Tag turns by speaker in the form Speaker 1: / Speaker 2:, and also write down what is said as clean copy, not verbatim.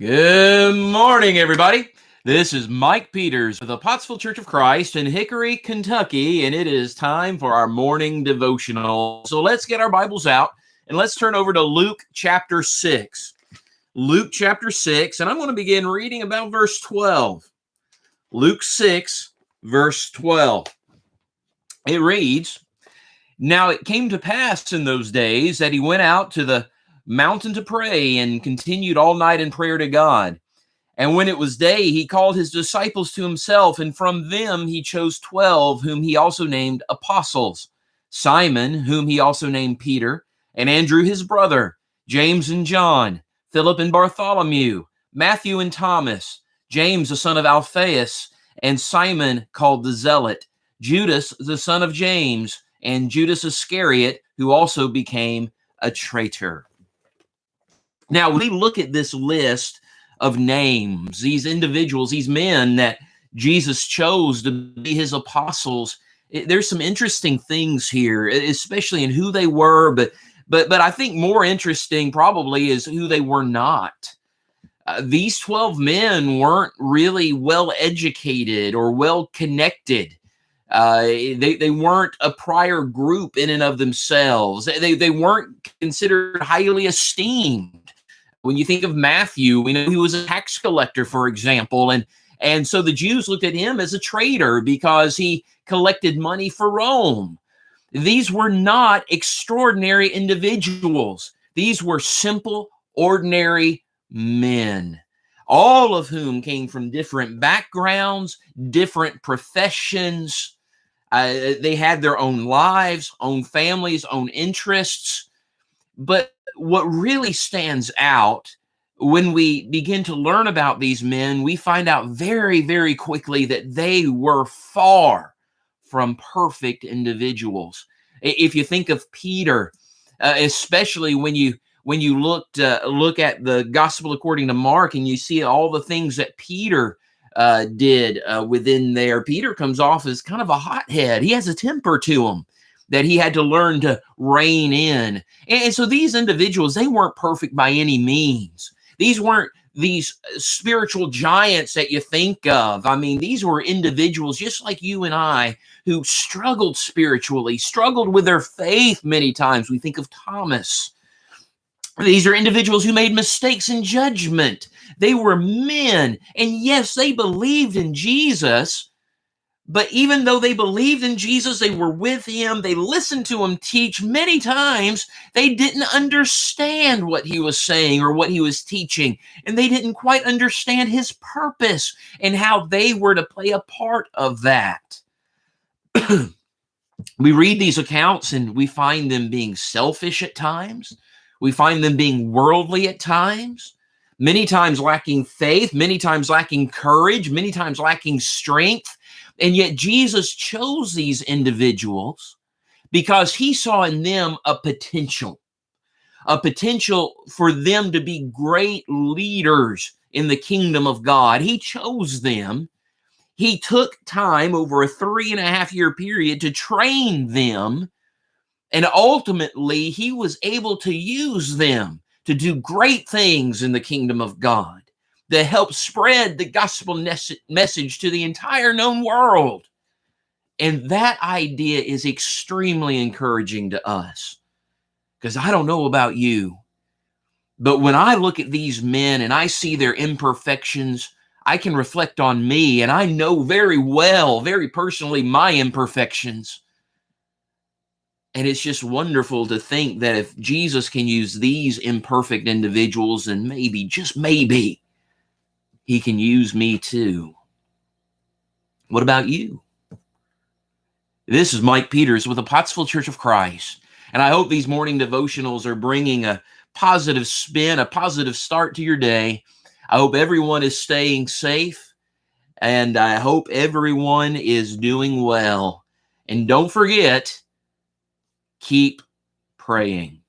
Speaker 1: Good morning, everybody. This is Mike Peters of the Pottsville Church of Christ in Hickory, Kentucky, and it is time for our morning devotional. So let's get our Bibles out and let's turn over to Luke chapter 6. Luke chapter 6, and I'm going to begin reading about verse 12. Luke 6, verse 12. It reads, "Now it came to pass in those days that he went out to the mountain to pray and continued all night in prayer to God. And when it was day, he called his disciples to himself, and from them he chose 12, whom he also named apostles: Simon, whom he also named Peter, and Andrew his brother, James and John, Philip and Bartholomew, Matthew and Thomas, James the son of Alphaeus, and Simon called the Zealot, Judas the son of James, and Judas Iscariot, who also became a traitor." Now, when we look at this list of names, these individuals, these men that Jesus chose to be his apostles, there's some interesting things here, especially in who they were, but I think more interesting probably is who they were not. These 12 men weren't really well educated or well connected. They weren't a prior group in and of themselves. They weren't considered highly esteemed. When you think of Matthew, we know he was a tax collector, for example, and so the Jews looked at him as a traitor because he collected money for Rome. These were not extraordinary individuals. These were simple, ordinary men, all of whom came from different backgrounds, different professions. They had their own lives, own families, own interests. But what really stands out when we begin to learn about these men, we find out very, very quickly that they were far from perfect individuals. If you think of Peter, especially when you look at the Gospel according to Mark, and you see all the things that Peter did within there, Peter comes off as kind of a hothead. He has a temper to him that he had to learn to rein in. And so these individuals, they weren't perfect by any means. These weren't these spiritual giants that you think of. I mean, these were individuals just like you and I who struggled spiritually, struggled with their faith many times. We think of Thomas. These are individuals who made mistakes in judgment. They were men, and yes, they believed in Jesus. But even though they believed in Jesus, they were with him, they listened to him teach many times, they didn't understand what he was saying or what he was teaching. And they didn't quite understand his purpose and how they were to play a part of that. We read these accounts and we find them being selfish at times. We find them being worldly at times. Many times lacking faith, many times lacking courage, many times lacking strength. And yet Jesus chose these individuals because he saw in them a potential for them to be great leaders in the kingdom of God. He chose them. He took time over a 3.5-year period to train them. And ultimately, he was able to use them to do great things in the kingdom of God, to help spread the gospel message to the entire known world. And that idea is extremely encouraging to us, because I don't know about you, but when I look at these men and I see their imperfections, I can reflect on me, and I know very well, very personally, my imperfections. And it's just wonderful to think that if Jesus can use these imperfect individuals, then maybe, just maybe, he can use me too. What about you? This is Mike Peters with the Pottsville Church of Christ. And I hope these morning devotionals are bringing a positive spin, a positive start to your day. I hope everyone is staying safe. And I hope everyone is doing well. And don't forget, keep praying.